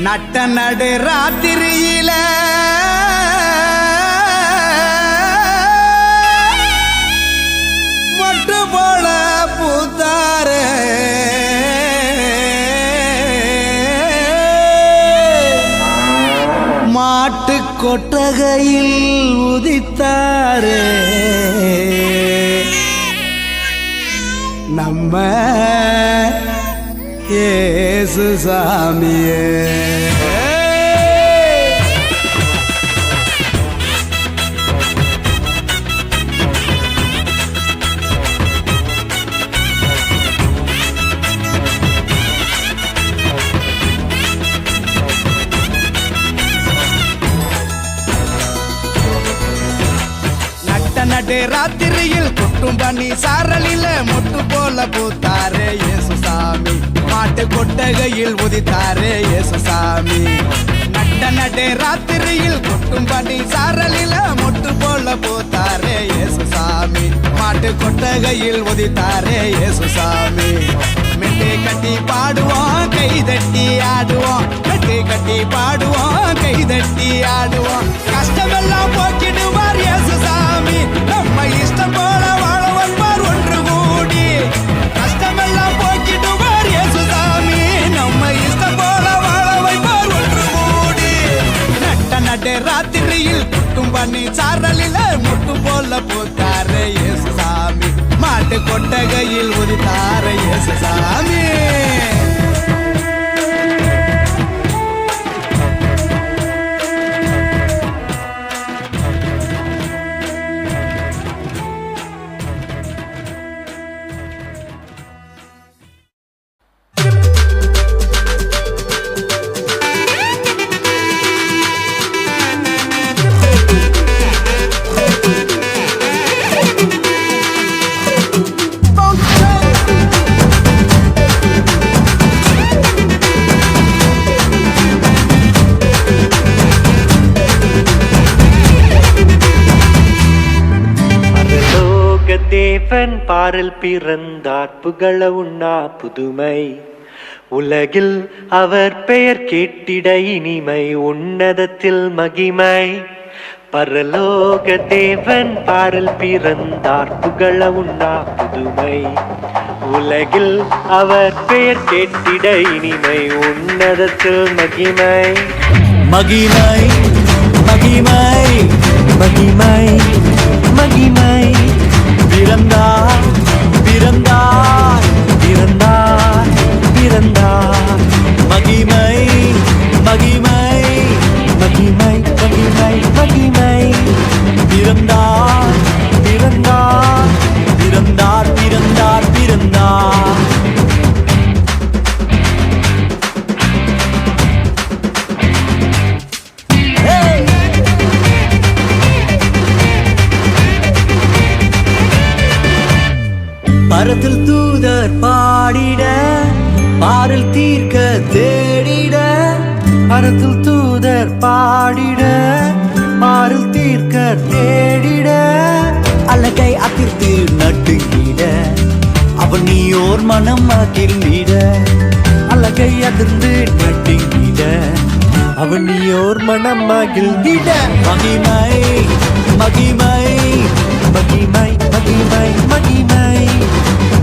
நட்ட நடு ராத்திரியில மொட்டு போல பூத்தாரே மாட்டு கொட்டகையில் உதித்தாரே நம்ம இயேசு சாமியே. நடு ராத்திரியில் கொட்டும் பண்ணி சாரலில மொட்டு போல பூத்தாரே இயேசு சாமி. மாட்டு கொட்டகையில் உதித்தாரே இயேசு சாமி. நடு ராத்திரியில் கொட்டும் பண்ணி சாரலில மொட்டு போல பூத்தாரே இயேசு சாமி. மாட்டு கொட்டகையில் உதித்தாரே இயேசு சாமி. மெட்டு கட்டி பாடுவோம் கை தட்டி ஆடுவோம். மெட்டு கட்டி பாடுவோம் கை தட்டி ஆடுவோம். கஷ்டமெல்லாம் போக்கிடுவார் இயேசு சாமி. நம்ம இஷ்டம் போல வாழ வைப்பார் ஒன்று கூடி. கஷ்டமெல்லாம் போக்கிடுவார் இயேசு சாமி. நம்ம இஷ்டம் போல வாழ வைப்பார் ஒன்று கூடி. நடு ராத்திரியில் குட்டும் பண்ணி சாரலில முட்டு போல பூத்தாரே இயேசு சாமி. மாட்டு கொட்டகையில் உதித்தாரே இயேசு சாமி. தேவன் பாரில் பிறந்தார் புகழ உண்ணா புதுமை. உலகில் அவர் பெயர் கேட்டிட இனிமை உன்னதத்தில் மகிமை. பரலோக தேவன் பாரில் பிறந்தார் புகழ உண்ணா புதுமை. உலகில் அவர் பெயர் கேட்டிட இனிமை உன்னதத்தில் மகிமை. மகிமை மகிமை மகிமை மகிமை. பிறந்தார் பிறந்தார் பிறந்தார் பிறந்தார். மகிமை மகிமை மகிமை மகிமை மகிமை. பிறந்தார் பிறந்தார் பிறந்தார் பிறந்தார் பிறந்தார். பரத்தில் தூதர் பாடிட பாரில் தீர்க்க தேடிட. பரத்தில் தூதர் பாடிட பாரில் தீர்க்க தேடிட. அழகை அதிர்த்து நட்டுங்கிட அவன் நீயோர் மனம் மகிழ்ந்திட. அழகை அதிர்ந்து நட்டுங்கிட அவன் நீயோர் மனம் மகிழ்ந்திட. மகிமை மகிமை மகிமை மகிமை மகிமை.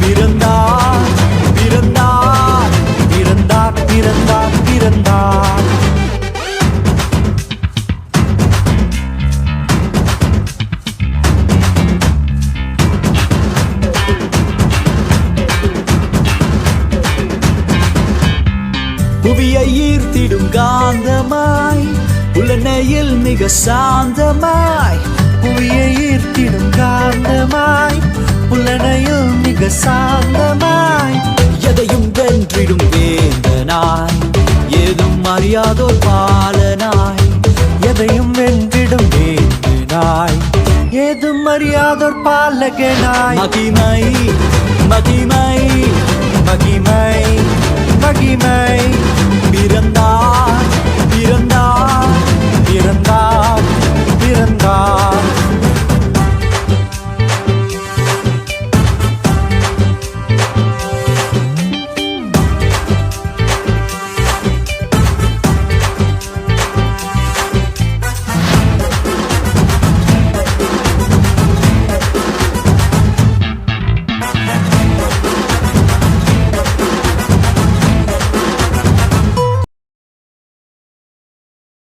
பிறந்தார் பிறந்தார் பிறந்தார் பிறந்தார் பிறந்தார். புவியை ஈர்த்திடும் காந்தமாய் புலனையில் மிக சாந்தமாய். புவியை ஈர்த்திடும் காந்தமாய் புலனையில் மிக சாந்தமாய். எதையும் வென்றிடும் வேந்தனாய் ஏதும் அறியாதோர் பாலனாய். எதையும் வென்றிடும் வேந்தனாய் ஏதும் அறியாதோர் பாலகனாய். மகிமை மகிமை மகிமை மகிமை. பிறந்தார்